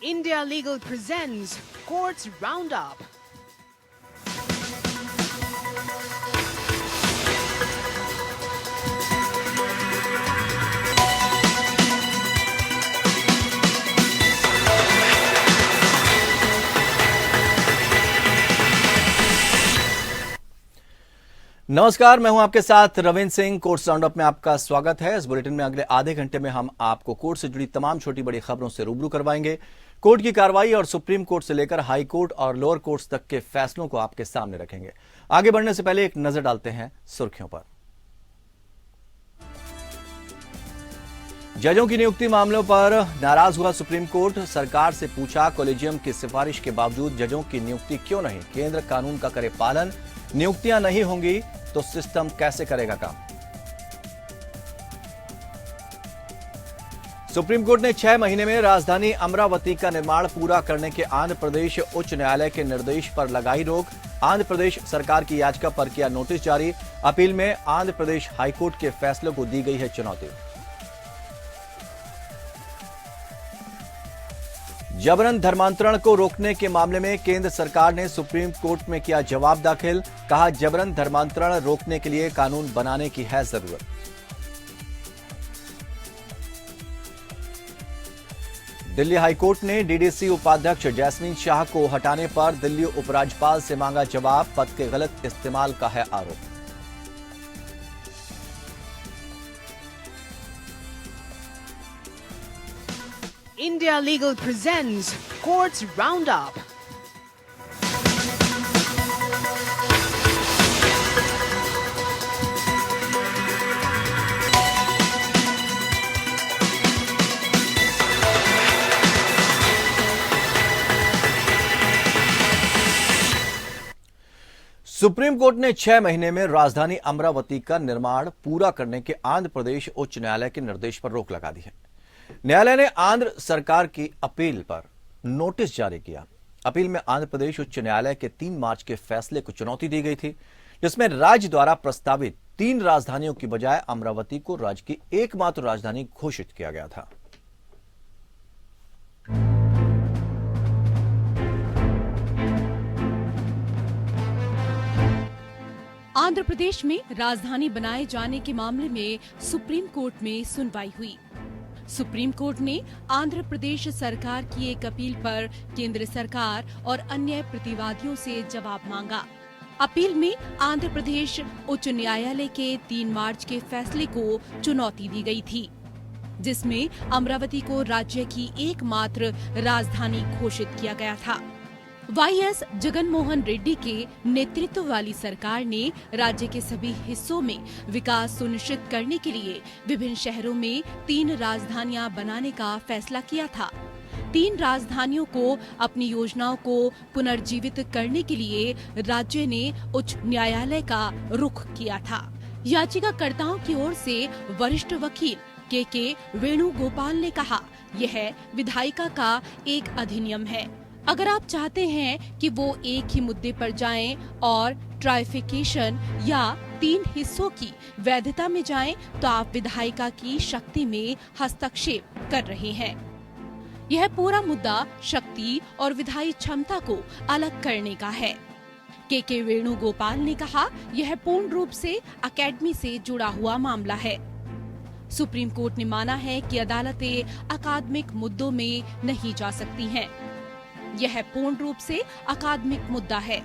India Legal presents Courts Roundup. नमस्कार, मैं हूं आपके साथ रविंद्र सिंह। कोर्ट्स राउंडअप में आपका स्वागत है। इस बुलेटिन में अगले आधे घंटे में हम आपको कोर्ट से जुड़ी तमाम छोटी बड़ी खबरों से रूबरू करवाएंगे। कोर्ट की कार्रवाई और सुप्रीम कोर्ट से लेकर हाई कोर्ट और लोअर कोर्ट्स तक के फैसलों को आपके सामने रखेंगे। आगे बढ़ने से पहले एक नजर डालते हैं सुर्खियों पर। जजों की नियुक्ति मामलों पर नाराज हुआ सुप्रीम कोर्ट। सरकार से पूछा, कॉलेजियम की सिफारिश के बावजूद जजों की नियुक्ति क्यों नहीं? केंद्र कानून का करे पालन। नियुक्तियां नहीं होंगी तो सिस्टम कैसे करेगा काम? सुप्रीम कोर्ट ने 6 महीने में राजधानी अमरावती का निर्माण पूरा करने के आंध्र प्रदेश उच्च न्यायालय के निर्देश पर लगाई रोक। आंध्र प्रदेश सरकार की याचिका पर किया नोटिस जारी। अपील में आंध्र प्रदेश हाईकोर्ट के फैसले को दी गई है चुनौती। जबरन धर्मांतरण को रोकने के मामले में केंद्र सरकार ने सुप्रीम कोर्ट में किया जवाब दाखिल। कहा, जबरन धर्मांतरण रोकने के लिए कानून बनाने की है जरूरत। दिल्ली हाईकोर्ट ने डीडीसी उपाध्यक्ष जैस्मीन शाह को हटाने पर दिल्ली उपराज्यपाल से मांगा जवाब। पद के गलत इस्तेमाल का है आरोप। India Legal presents Courts Roundup. Supreme court ने 6 महीने में राजधानी अमरावती का निर्माण पूरा करने के आंध्र प्रदेश उच्च न्यायालय के निर्देश पर रोक लगा दी है। न्यायालय ने आंध्र सरकार की अपील पर नोटिस जारी किया। अपील में आंध्र प्रदेश उच्च न्यायालय के 3 मार्च के फैसले को चुनौती दी गई थी, जिसमें राज्य द्वारा प्रस्तावित 3 राजधानियों की बजाय अमरावती को राज्य की एकमात्र राजधानी घोषित किया गया था। आंध्र प्रदेश में राजधानी बनाए जाने के मामले में सुप्रीम कोर्ट में सुनवाई हुई। सुप्रीम कोर्ट ने आंध्र प्रदेश सरकार की एक अपील पर केंद्र सरकार और अन्य प्रतिवादियों से जवाब मांगा। अपील में आंध्र प्रदेश उच्च न्यायालय के 3 मार्च के फैसले को चुनौती दी गई थी, जिसमें अमरावती को राज्य की एकमात्र राजधानी घोषित किया गया था। वाईएस जगनमोहन रेड्डी के नेतृत्व वाली सरकार ने राज्य के सभी हिस्सों में विकास सुनिश्चित करने के लिए विभिन्न शहरों में 3 राजधानियां बनाने का फैसला किया था। 3 राजधानियों को अपनी योजनाओं को पुनर्जीवित करने के लिए राज्य ने उच्च न्यायालय का रुख किया था। याचिकाकर्ताओं की ओर से वरिष्ठ वकील के वेणुगोपाल ने कहा, यह विधायिका का एक अधिनियम है। अगर आप चाहते हैं कि वो एक ही मुद्दे पर जाएं और ट्राइफिकेशन या 3 हिस्सों की वैधता में जाएं, तो आप विधायिका की शक्ति में हस्तक्षेप कर रहे हैं। यह पूरा मुद्दा शक्ति और विधायी क्षमता को अलग करने का है। के वेणुगोपाल ने कहा, यह पूर्ण रूप से अकेडमी से जुड़ा हुआ मामला है। सुप्रीम कोर्ट ने माना है कि अदालतें अकादमिक मुद्दों में नहीं जा सकती हैं। यह पूर्ण रूप से अकादमिक मुद्दा है।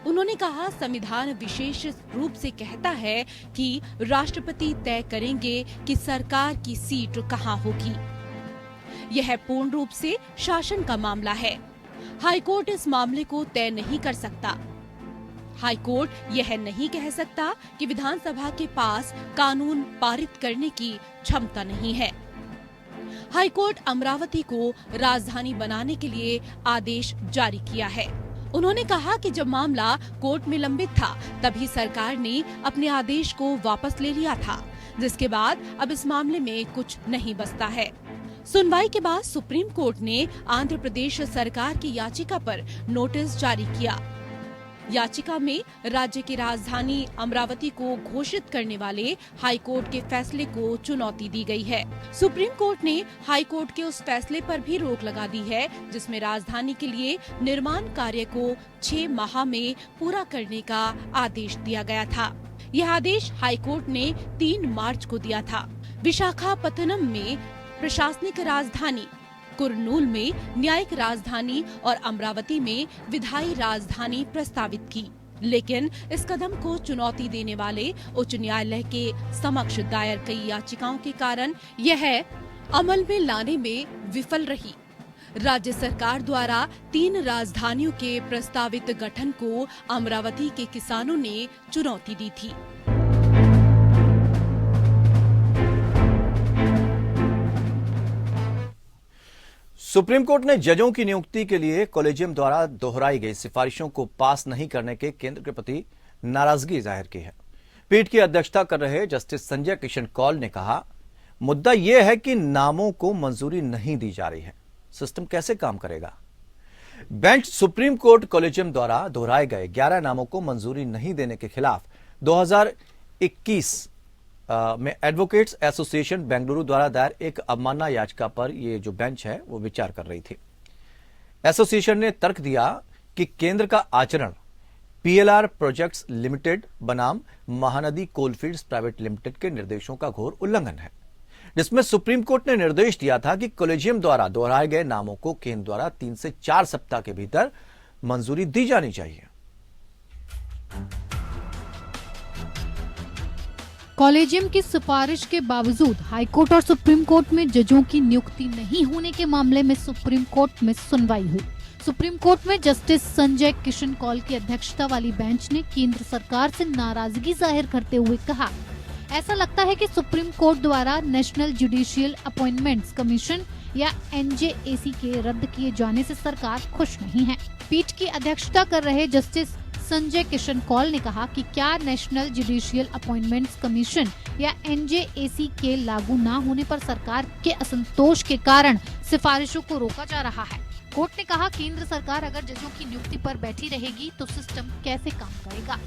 उन्होंने कहा, संविधान विशेष रूप से कहता है कि राष्ट्रपति तय करेंगे कि सरकार की सीट कहां होगी। यह पूर्ण रूप से शासन का मामला है। हाईकोर्ट इस मामले को तय नहीं कर सकता। हाईकोर्ट यह नहीं कह सकता कि विधानसभा के पास कानून पारित करने की क्षमता नहीं है। हाईकोर्ट अमरावती को राजधानी बनाने के लिए आदेश जारी किया है। उन्होंने कहा कि जब मामला कोर्ट में लंबित था, तभी सरकार ने अपने आदेश को वापस ले लिया था, जिसके बाद अब इस मामले में कुछ नहीं बचता है। सुनवाई के बाद सुप्रीम कोर्ट ने आंध्र प्रदेश सरकार की याचिका पर नोटिस जारी किया। याचिका में राज्य की राजधानी अमरावती को घोषित करने वाले हाई कोर्ट के फैसले को चुनौती दी गई है। सुप्रीम कोर्ट ने हाई कोर्ट के उस फैसले पर भी रोक लगा दी है जिसमें राजधानी के लिए निर्माण कार्य को 6 माह में पूरा करने का आदेश दिया गया था। यह आदेश हाई कोर्ट ने 3 मार्च को दिया था। विशाखापत्तनम में प्रशासनिक राजधानी, कुरनूल में न्यायिक राजधानी और अमरावती में विधायी राजधानी प्रस्तावित की, लेकिन इस कदम को चुनौती देने वाले उच्च न्यायालय के समक्ष दायर कई याचिकाओं के कारण यह अमल में लाने में विफल रही। राज्य सरकार द्वारा 3 राजधानियों के प्रस्तावित गठन को अमरावती के किसानों ने चुनौती दी थी। सुप्रीम कोर्ट ने जजों की नियुक्ति के लिए कॉलेजियम द्वारा दोहराई गई सिफारिशों को पास नहीं करने के केंद्र के प्रति नाराजगी जाहिर की है। पीठ की अध्यक्षता कर रहे जस्टिस संजय किशन कौल ने कहा, मुद्दा यह है कि नामों को मंजूरी नहीं दी जा रही है, सिस्टम कैसे काम करेगा। बेंच सुप्रीम कोर्ट कॉलेजियम द्वारा दोहराए गए 11 नामों को मंजूरी नहीं देने के खिलाफ 2021 में एडवोकेट्स एसोसिएशन बेंगलुरु द्वारा दायर एक अवमानना याचिका पर यह जो बेंच है वो विचार कर रही थी। एसोसिएशन ने तर्क दिया कि केंद्र का आचरण पीएलआर प्रोजेक्ट्स लिमिटेड बनाम महानदी कोलफील्ड्स प्राइवेट लिमिटेड के निर्देशों का घोर उल्लंघन है, जिसमें सुप्रीम कोर्ट ने निर्देश दिया था कि कॉलेजियम द्वारा दोहराए गए नामों को केंद्र द्वारा 3 से 4 सप्ताह के भीतर मंजूरी दी जानी चाहिए। कॉलेजियम की सिफारिश के बावजूद हाईकोर्ट और सुप्रीम कोर्ट में जजों की नियुक्ति नहीं होने के मामले में सुप्रीम कोर्ट में सुनवाई हुई। सुप्रीम कोर्ट में जस्टिस संजय किशन कौल की अध्यक्षता वाली बेंच ने केंद्र सरकार से नाराजगी जाहिर करते हुए कहा, ऐसा लगता है कि सुप्रीम कोर्ट द्वारा नेशनल जुडिशियल अपॉइंटमेंट्स कमीशन या एनजेएसी के रद्द किए जाने से सरकार खुश नहीं है। पीठ की अध्यक्षता कर रहे जस्टिस संजय किशन कौल ने कहा कि क्या नेशनल जुडिशियल अपॉइंटमेंट्स कमीशन या एनजेएसी के लागू न होने पर सरकार के असंतोष के कारण सिफारिशों को रोका जा रहा है। कोर्ट ने कहा, केंद्र सरकार अगर जजों की नियुक्ति पर बैठी रहेगी तो सिस्टम कैसे काम करेगा।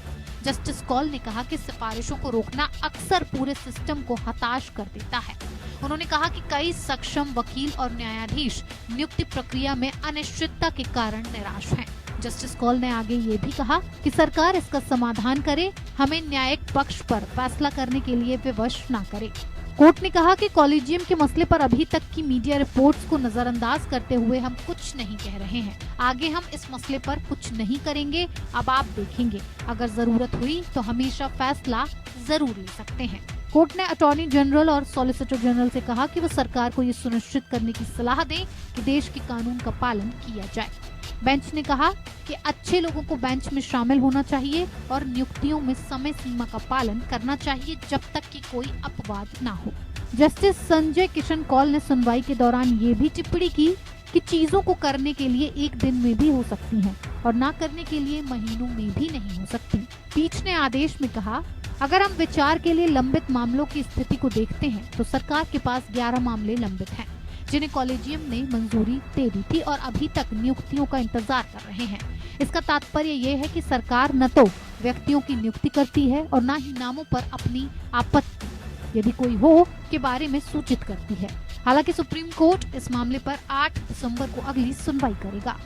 जस्टिस कौल ने कहा कि सिफारिशों को रोकना अक्सर पूरे सिस्टम को हताश कर देता है। उन्होंने कहा कि कई सक्षम वकील और न्यायाधीश नियुक्ति प्रक्रिया में अनिश्चितता के कारण निराश हैं। जस्टिस कौल ने आगे ये भी कहा कि सरकार इसका समाधान करे, हमें न्यायिक पक्ष पर फैसला करने के लिए विवश न करे। कोर्ट ने कहा कि कॉलेजियम के मसले पर अभी तक की मीडिया रिपोर्ट्स को नजरअंदाज करते हुए हम कुछ नहीं कह रहे हैं। आगे हम इस मसले पर कुछ नहीं करेंगे, अब आप देखेंगे। अगर जरूरत हुई तो हमेशा फैसला जरूर ले सकते हैं। कोर्ट ने अटॉर्नी जनरल और सॉलिसिटर जनरल से कहा कि वो सरकार को ये सुनिश्चित करने की सलाह दें कि देश के कानून का पालन किया जाए। बेंच ने कहा कि अच्छे लोगों को बेंच में शामिल होना चाहिए और नियुक्तियों में समय सीमा का पालन करना चाहिए जब तक कि कोई अपवाद ना हो। जस्टिस संजय किशन कौल ने सुनवाई के दौरान ये भी टिप्पणी की कि चीजों को करने के लिए एक दिन में भी हो सकती हैं और ना करने के लिए महीनों में भी नहीं हो सकती। पीठ ने आदेश में कहा, अगर हम विचार के लिए लंबित मामलों की स्थिति को देखते हैं तो सरकार के पास 11 मामले लंबित हैं, जिन्हें कॉलेजियम ने मंजूरी दे दी थी और अभी तक नियुक्तियों का इंतजार कर रहे हैं। इसका तात्पर्य ये है कि सरकार न तो व्यक्तियों की नियुक्ति करती है और न ही नामों पर अपनी आपत्ति, यदि कोई हो, के बारे में सूचित करती है। हालांकि सुप्रीम कोर्ट इस मामले पर 8 दिसंबर को अगली सुनवाई करेगा।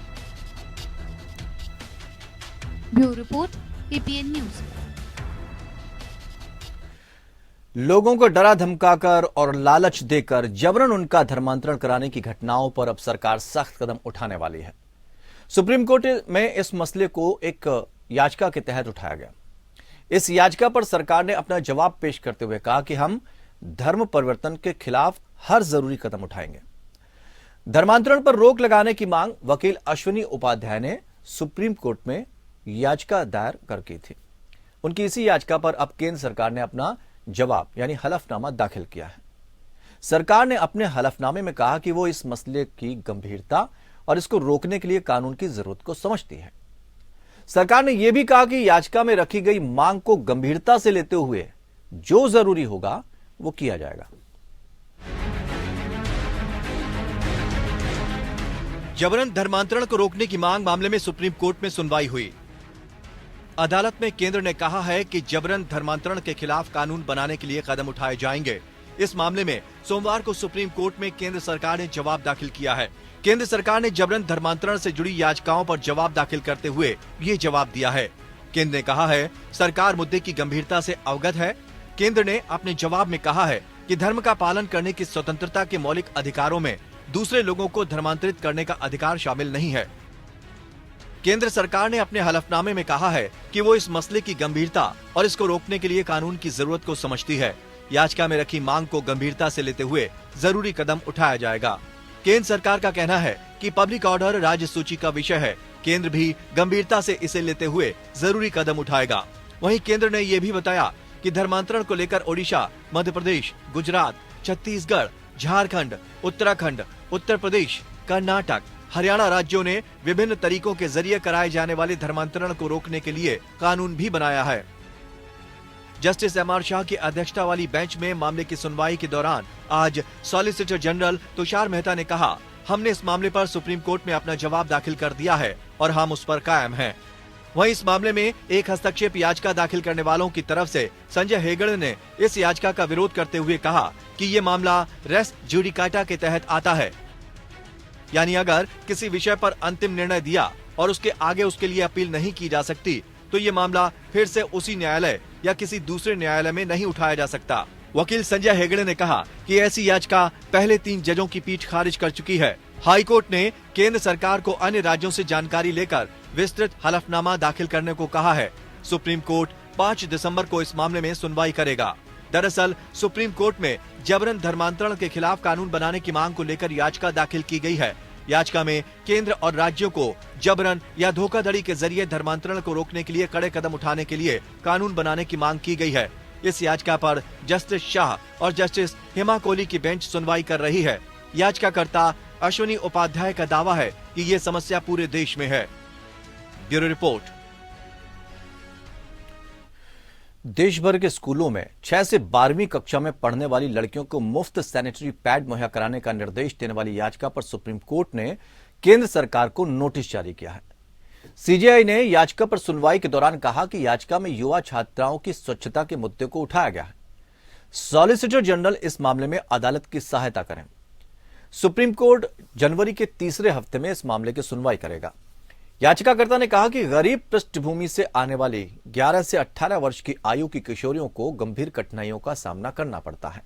Bureau report, APN news. लोगों को डरा धमकाकर और लालच देकर जबरन उनका धर्मांतरण कराने की घटनाओं पर अब सरकार सख्त कदम उठाने वाली है। सुप्रीम कोर्ट में इस मसले को एक याचिका के तहत उठाया गया। इस याचिका पर सरकार ने अपना जवाब पेश करते हुए कहा कि हम धर्म परिवर्तन के खिलाफ हर जरूरी कदम उठाएंगे। धर्मांतरण पर रोक लगाने की मांग वकील अश्विनी उपाध्याय ने सुप्रीम कोर्ट में याचिका दायर कर की थी। उनकी इसी याचिका पर अब केंद्र सरकार ने अपना जवाब यानी हलफनामा दाखिल किया है। सरकार ने अपने हलफनामे में कहा कि वो इस मसले की गंभीरता और इसको रोकने के लिए कानून की जरूरत को समझती है। सरकार ने यह भी कहा कि याचिका में रखी गई मांग को गंभीरता से लेते हुए जो जरूरी होगा वो किया जाएगा। जबरन धर्मांतरण को रोकने की मांग मामले में सुप्रीम कोर्ट में सुनवाई हुई। अदालत में केंद्र ने कहा है कि जबरन धर्मांतरण के खिलाफ कानून बनाने के लिए कदम उठाए जाएंगे। इस मामले में सोमवार को सुप्रीम कोर्ट में केंद्र सरकार ने जवाब दाखिल किया है। केंद्र सरकार ने जबरन धर्मांतरण से जुड़ी याचिकाओं पर जवाब दाखिल करते हुए ये जवाब दिया है। केंद्र ने कहा है, सरकार मुद्दे की गंभीरता से अवगत है। केंद्र ने अपने जवाब में कहा है कि धर्म का पालन करने की स्वतंत्रता के मौलिक अधिकारों में दूसरे लोगों को धर्मांतरित करने का अधिकार शामिल नहीं है। केंद्र सरकार ने अपने हलफनामे में कहा है कि वो इस मसले की गंभीरता और इसको रोकने के लिए कानून की जरूरत को समझती है। याचिका में रखी मांग को गंभीरता से लेते हुए जरूरी कदम उठाया जाएगा। केंद्र सरकार का कहना है कि पब्लिक ऑर्डर राज्य सूची का विषय है। केंद्र भी गंभीरता से इसे लेते हुए जरूरी कदम उठाएगा। वहीं केंद्र ने यह भी बताया कि धर्मांतरण को लेकर ओडिशा, मध्य प्रदेश, गुजरात, छत्तीसगढ़, झारखंड, उत्तराखंड, उत्तर प्रदेश, कर्नाटक, हरियाणा राज्यों ने विभिन्न तरीकों के जरिए कराए जाने वाले धर्मांतरण को रोकने के लिए कानून भी बनाया है। Justice MR. शाह की अध्यक्षता वाली बेंच में मामले की सुनवाई के दौरान आज सॉलिसिटर जनरल तुषार मेहता ने कहा, हमने इस मामले पर सुप्रीम कोर्ट में अपना जवाब दाखिल कर दिया है और हम उस पर कायम हैं। वहीं इस मामले में एक हस्तक्षेप याचिका दाखिल करने वालों की तरफ से संजय हेगड़े ने इस याचिका का विरोध करते हुए कहा कि ये मामला रेस जुडिकाटा के तहत आता है, यानी अगर किसी विषय पर अंतिम निर्णय दिया और उसके आगे उसके लिए अपील नहीं की जा सकती तो ये मामला फिर से उसी न्यायालय या किसी दूसरे न्यायालय में नहीं उठाया जा सकता। वकील संजय हेगड़े ने कहा कि ऐसी याचिका पहले 3 जजों की पीठ खारिज कर चुकी है। हाई कोर्ट ने केंद्र सरकार को अन्य राज्यों से जानकारी लेकर विस्तृत हलफनामा दाखिल करने को कहा है। सुप्रीम कोर्ट 5 दिसंबर को इस मामले में सुनवाई करेगा। दरअसल सुप्रीम कोर्ट में जबरन धर्मांतरण के खिलाफ कानून बनाने की मांग को लेकर याचिका दाखिल की गई है। याचिका में केंद्र और राज्यों को जबरन या धोखाधड़ी के जरिए धर्मांतरण को रोकने के लिए कड़े कदम उठाने के लिए कानून बनाने की मांग की गई है। इस याचिका पर जस्टिस शाह और जस्टिस हेमा कोहली की बेंच सुनवाई कर रही है। याचिकाकर्ता अश्विनी उपाध्याय का दावा है कि ये समस्या पूरे देश में है। Bureau report. देश भर के स्कूलों में 6 से 12वीं कक्षा में पढ़ने वाली लड़कियों को मुफ्त सैनिटरी पैड मुहैया कराने का निर्देश देने वाली याचिका पर सुप्रीम कोर्ट ने केंद्र सरकार को नोटिस जारी किया है। सीजेआई ने याचिका पर सुनवाई के दौरान कहा कि याचिका में युवा छात्राओं की स्वच्छता के मुद्दे को उठाया गया है। सॉलिसिटर जनरल इस मामले में अदालत की सहायता करें। सुप्रीम कोर्ट जनवरी के तीसरे हफ्ते में इस मामले की सुनवाई करेगा। याचिकाकर्ता ने कहा कि गरीब पृष्ठभूमि से आने वाली 11 से 18 वर्ष की आयु की किशोरियों को गंभीर कठिनाइयों का सामना करना पड़ता है।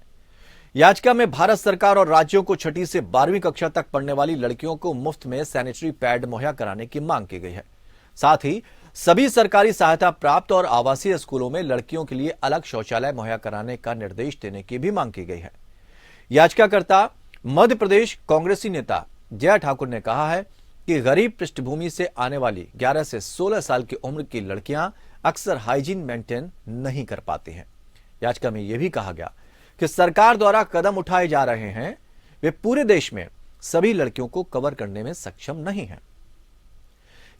याचिका में भारत सरकार और राज्यों को 6ठी से 12वीं कक्षा तक पढ़ने वाली लड़कियों को मुफ्त में सैनिटरी पैड मुहैया कराने की मांग की गई है। साथ ही सभी सरकारी सहायता प्राप्त और आवासीय स्कूलों में लड़कियों के लिए अलग शौचालय मुहैया कराने का निर्देश देने की भी मांग की गई है। याचिकाकर्ता मध्य प्रदेश कांग्रेसी नेता जया ठाकुर ने कहा है कि गरीब पृष्ठभूमि से आने वाली 11 से 16 साल की उम्र की लड़कियां अक्सर हाइजीन मेंटेन नहीं कर पाती हैं। याचिका में यह भी कहा गया कि सरकार द्वारा कदम उठाए जा रहे हैं वे पूरे देश में सभी लड़कियों को कवर करने में सक्षम नहीं हैं।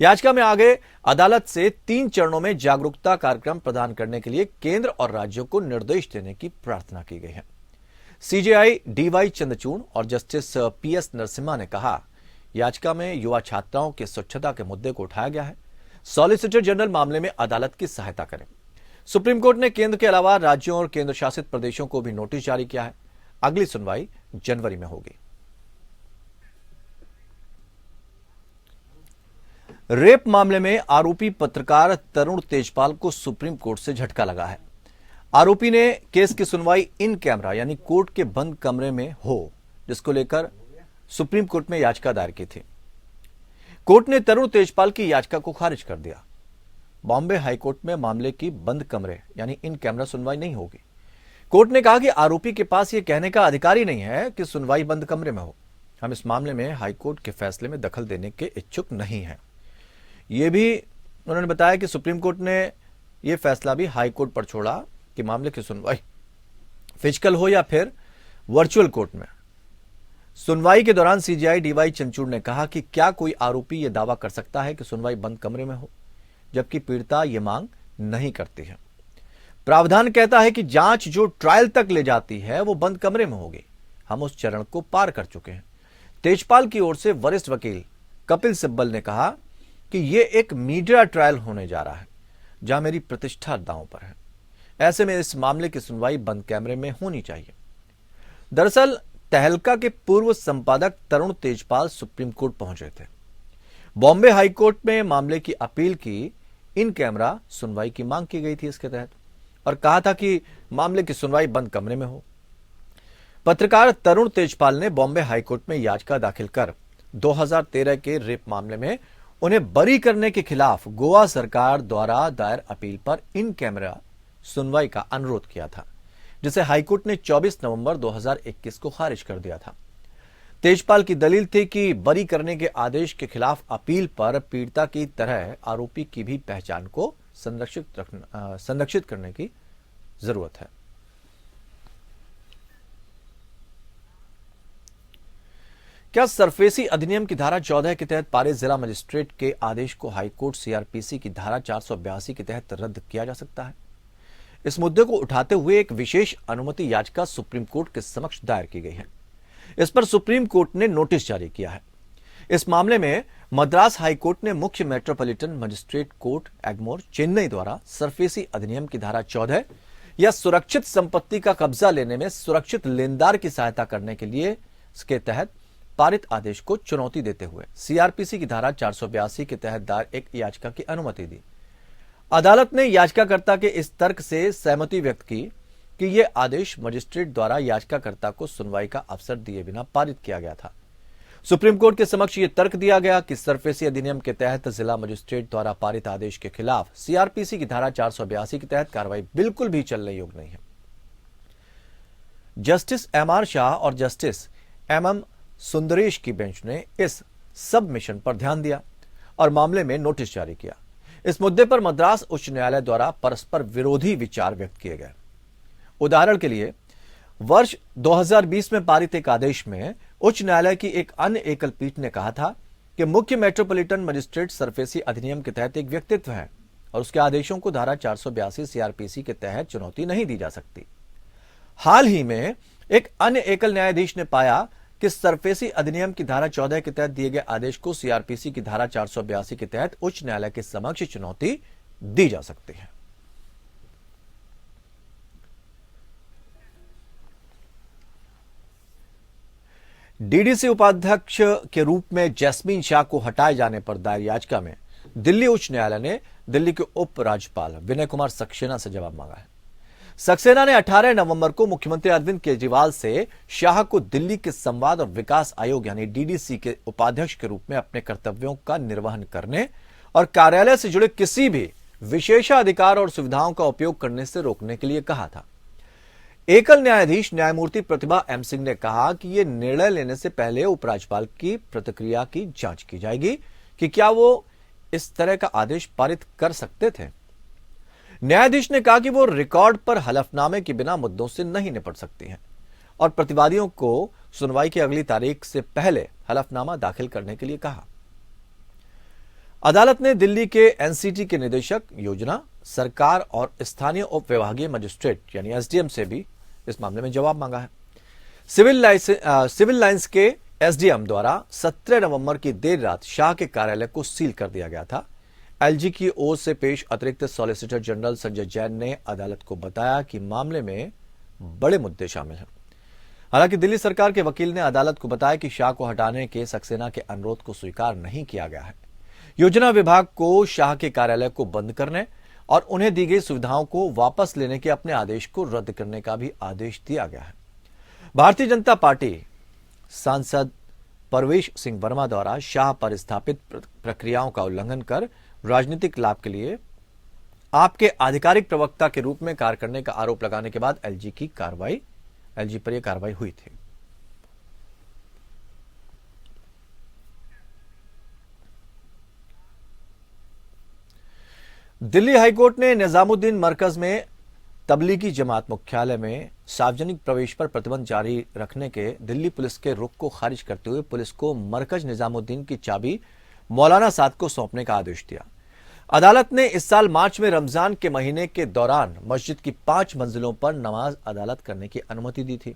याचिका में आगे अदालत से 3 चरणों में जागरूकता कार्यक्रम प्रदान करने के लिए केंद्र और राज्यों को निर्देश देने की प्रार्थना की गई है। सीजेआई डीवाई चंद्रचूड़ और जस्टिस पीएस नरसिम्हा ने कहा, याचिका में युवा छात्राओं की स्वच्छता के मुद्दे को उठाया गया है। सॉलिसिटर जनरल मामले में अदालत की सहायता करें। सुप्रीम कोर्ट ने केंद्र के अलावा राज्यों और केंद्र शासित प्रदेशों को भी नोटिस जारी किया है। अगली सुनवाई जनवरी में होगी। रेप मामले में आरोपी पत्रकार तरुण तेजपाल को सुप्रीम कोर्ट से झटका लगा है। आरोपी ने केस की सुनवाई इन कैमरा यानी कोर्ट के बंद कमरे में हो, जिसको लेकर सुप्रीम कोर्ट में याचिका दायर की थी। कोर्ट ने तरुण तेजपाल की याचिका को खारिज कर दिया। बॉम्बे हाईकोर्ट में मामले की बंद कमरे यानी इन कैमरा सुनवाई नहीं होगी। कोर्ट ने कहा कि आरोपी के पास यह कहने का अधिकार ही नहीं है कि सुनवाई बंद कमरे में हो। हम इस मामले में हाईकोर्ट के फैसले में दखल देने के इच्छुक नहीं हैं। यह भी उन्होंने बताया कि सुप्रीम कोर्ट ने यह फैसला भी हाईकोर्ट पर छोड़ा कि मामले की सुनवाई फिजिकल हो या फिर वर्चुअल कोर्ट में। सुनवाई के दौरान सीजेआई डीवाई चंद्रचूड़ ने कहा कि क्या कोई आरोपी यह दावा कर सकता है कि सुनवाई बंद कमरे में हो, जबकि पीड़िता यह मांग नहीं करती है। प्रावधान कहता है कि जांच जो ट्रायल तक ले जाती है वो बंद कमरे में होगी। हम उस चरण को पार कर चुके हैं। तेजपाल की ओर से वरिष्ठ वकील कपिल सिब्बल ने कहा कि यह एक मीडिया ट्रायल होने जा रहा है। जहां मेरी प्रतिष्ठा दांव पर है। ऐसे में इस मामले की सुनवाई बंद कैमरे में होनी चाहिए। दरअसल तहलका के पूर्व संपादक तरुण तेजपाल सुप्रीम कोर्ट पहुंचे थे। बॉम्बे हाई कोर्ट में मामले की अपील की इन कैमरा सुनवाई की मांग की गई थी इसके तहत, और कहा था कि मामले की सुनवाई बंद कमरे में हो। पत्रकार तरुण तेजपाल ने बॉम्बे हाईकोर्ट में याचिका दाखिल कर 2013 के रेप मामले में उन्हें बरी करने के खिलाफ गोवा सरकार द्वारा दायर अपील पर इन कैमरा सुनवाई का अनुरोध किया था, जिसे हाईकोर्ट ने 24 नवंबर 2021 को खारिज कर दिया था। तेजपाल की दलील थी कि बरी करने के आदेश के खिलाफ अपील पर पीड़िता की तरह आरोपी की भी पहचान को संरक्षित करने की जरूरत है। क्या सरफेसी अधिनियम की धारा 14 के तहत पारित जिला मजिस्ट्रेट के आदेश को हाईकोर्ट सीआरपीसी की धारा 482 के तहत रद्द किया जा सकता है? इस मुद्दे को उठाते हुए एक विशेष अनुमति याचिका सुप्रीम कोर्ट के समक्ष दायर की गई है। इस पर सुप्रीम कोर्ट ने नोटिस जारी किया है। इस मामले में मद्रास हाईकोर्ट ने मुख्य metropolitan magistrate court Egmore Chennai द्वारा सरफेसी अधिनियम की धारा 14 या सुरक्षित संपत्ति का कब्जा लेने में सुरक्षित लेनदार की सहायता करने के लिए इसके तहत पारित आदेश को चुनौती देते हुए सीआरपीसी की धारा 482 के तहत दायर एक याचिका की अनुमति दी। अदालत ने याचिकाकर्ता के इस तर्क से सहमति व्यक्त की कि यह आदेश मजिस्ट्रेट द्वारा याचिकाकर्ता को सुनवाई का अवसर दिए बिना पारित किया गया था। सुप्रीम कोर्ट के समक्ष यह तर्क दिया गया कि सरफेसी अधिनियम के तहत जिला मजिस्ट्रेट द्वारा पारित आदेश के खिलाफ सीआरपीसी की धारा 482 के तहत कार्रवाई बिल्कुल भी चलने योग्य नहीं है। जस्टिस एमआर शाह और जस्टिस एमएम सुंदरेश की बेंच ने इस सबमिशन पर ध्यान दिया और मामले में नोटिस जारी किया। इस मुद्दे पर मद्रास उच्च न्यायालय द्वारा परस्पर विरोधी विचार व्यक्त किए गए। उदाहरण के लिए वर्ष 2020 में पारित एक आदेश में उच्च न्यायालय की एक अन्य एकल पीठ ने कहा था कि मुख्य मेट्रोपॉलिटन मजिस्ट्रेट सरफेसी अधिनियम के तहत एक व्यक्तित्व है और उसके आदेशों को धारा 482 सीआरपीसी के तहत चुनौती नहीं दी जा सकती। हाल ही में एक अन्य एकल न्यायाधीश ने पाया कि सरफेसी अधिनियम की धारा 14 के तहत दिए गए आदेश को सीआरपीसी की धारा 482 के तहत उच्च न्यायालय के समक्ष चुनौती दी जा सकती है। डीडीसी उपाध्यक्ष के रूप में जैस्मीन शाह को हटाए जाने पर दायर याचिका में दिल्ली उच्च न्यायालय ने दिल्ली के उप राज्यपाल विनय कुमार सक्सेना से जवाब मांगा है। सक्सेना ने 18 नवंबर को मुख्यमंत्री अरविंद केजरीवाल से शाह को दिल्ली के संवाद और विकास आयोग यानी डीडीसी के उपाध्यक्ष के रूप में अपने कर्तव्यों का निर्वहन करने और कार्यालय से जुड़े किसी भी विशेषाधिकार और सुविधाओं का उपयोग करने से रोकने के लिए कहा था। एकल न्यायाधीश न्यायमूर्ति प्रतिभा एम सिंह ने कहा कि यह निर्णय लेने से पहले उपराज्यपाल की प्रतिक्रिया की जांच की जाएगी कि क्या वो इस तरह का आदेश पारित कर सकते थे। न्यायाधीश ने कहा कि वो रिकॉर्ड पर हलफनामे के बिना मुद्दों से नहीं निपट सकती हैं और प्रतिवादियों को सुनवाई की अगली तारीख से पहले हलफनामा दाखिल करने के लिए कहा। अदालत ने दिल्ली के एनसीटी के निदेशक योजना, सरकार और स्थानीय उप विभागीय मजिस्ट्रेट यानी एसडीएम से भी इस मामले में जवाब मांगा है। सिविल लाइंस के एसडीएम द्वारा 17 नवंबर की देर रात शाह के कार्यालय को सील कर दिया गया था। एलजी की ओर से पेश अतिरिक्त सॉलिसिटर जनरल संजय जैन ने अदालत को बताया कि मामले में बड़े मुद्दे शामिल हैं। हालांकि दिल्ली सरकार के वकील ने अदालत को बताया कि शाह को हटाने के सक्सेना के अनुरोध को स्वीकार नहीं किया गया है। योजना विभाग को शाह के कार्यालय को बंद करने और उन्हें दी गई सुविधाओं को वापस लेने के अपने आदेश को रद्द करने का भी आदेश दिया गया है। भारतीय जनता पार्टी सांसद परवेश सिंह वर्मा द्वारा शाह पर स्थापित प्रक्रियाओं का उल्लंघन कर राजनीतिक लाभ के लिए आपके आधिकारिक प्रवक्ता के रूप में कार्य करने का आरोप लगाने के बाद एलजी पर यह कार्रवाई हुई थी। दिल्ली हाईकोर्ट ने निजामुद्दीन मरकज में तबलीगी जमात मुख्यालय में सार्वजनिक प्रवेश पर प्रतिबंध जारी रखने के दिल्ली पुलिस के रुख को खारिज करते हुए पुलिस को मरकज निजामुद्दीन की चाबी मौलाना साद को सौंपने का आदेश दिया। अदालत ने इस साल मार्च में रमजान के महीने के दौरान मस्जिद की 5 मंजिलों पर नमाज अदालत करने की अनुमति दी थी।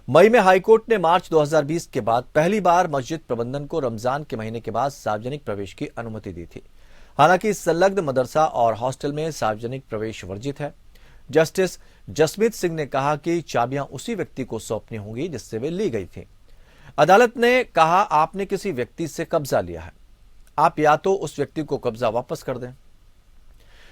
मई में हाईकोर्ट ने मार्च 2020 के बाद पहली बार मस्जिद प्रबंधन को रमजान के महीने के बाद सार्वजनिक प्रवेश की अनुमति दी थी। हालांकि संलग्न मदरसा और हॉस्टल में सार्वजनिक प्रवेश वर्जित है। जस्टिस जसमीत सिंह ने कहा कि चाबियां उसी व्यक्ति को सौंपनी होंगी जिससे वे ली गई थी। अदालत ने कहा, आपने किसी व्यक्ति से कब्जा लिया है, आप या तो उस व्यक्ति को कब्जा वापस कर दें।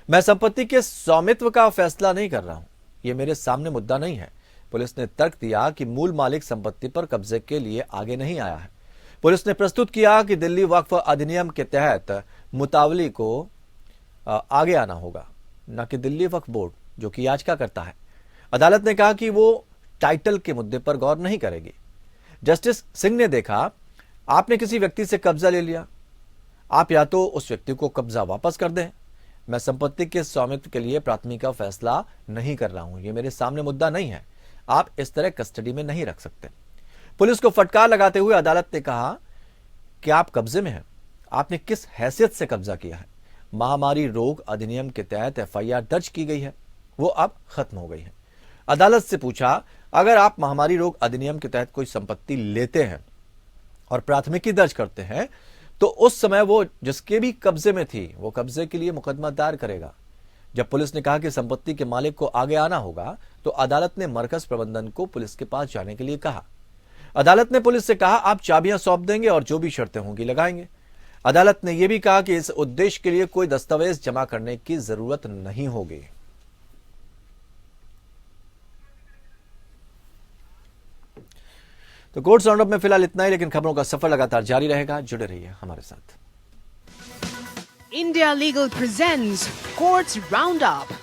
मैं संपत्ति के स्वामित्व का फैसला नहीं कर रहा हूं, यह मेरे सामने मुद्दा नहीं है। पुलिस ने तर्क दिया कि मूल मालिक संपत्ति पर कब्जे के लिए आगे नहीं आया है। पुलिस ने प्रस्तुत किया कि दिल्ली वक्फ अधिनियम के तहत मुतावली को आगे आना होगा, न कि दिल्ली वक्फ बोर्ड जो कि याचिका करता है। अदालत ने कहा कि वो टाइटल के मुद्दे पर गौर नहीं करेगी। जस्टिस सिंह ने देखा, आपने किसी व्यक्ति से कब्जा ले लिया, आप या तो उस व्यक्ति को कब्जा वापस कर दें। मैं संपत्ति के स्वामित्व के लिए प्राथमिक का फैसला नहीं कर रहा हूं, यह मेरे सामने मुद्दा नहीं है। आप इस तरह कस्टडी में नहीं रख सकते। पुलिस को फटकार लगाते हुए अदालत ने कहा कि आप कब्जे में हैं, आपने किस हैसियत से कब्जा किया है। महामारी रोग अधिनियम के तहत एफआईआर दर्ज की गई है, वो अब खत्म हो गई है। अदालत से पूछा, अगर आप महामारी रोग अधिनियम के तहत कोई संपत्ति लेते हैं और प्राथमिकी दर्ज करते हैं तो उस समय वो जिसके भी कब्जे में थी वो कब्जे के लिए मुकदमा दायर करेगा। जब पुलिस ने कहा कि संपत्ति के मालिक को आगे आना होगा तो अदालत ने मरकज प्रबंधन को पुलिस के पास जाने के लिए कहा। अदालत ने पुलिस से कहा, आप चाबियां सौंप देंगे और जो भी शर्तें होंगी लगाएंगे। अदालत ने यह भी कहा कि इस उद्देश्य के लिए कोई दस्तावेज जमा करने की जरूरत नहीं होगी। तो कोर्ट्स राउंडअप में फिलहाल इतना ही, लेकिन खबरों का सफर लगातार जारी रहेगा। जुड़े रहिए हमारे साथ। India Legal presents Courts Roundup.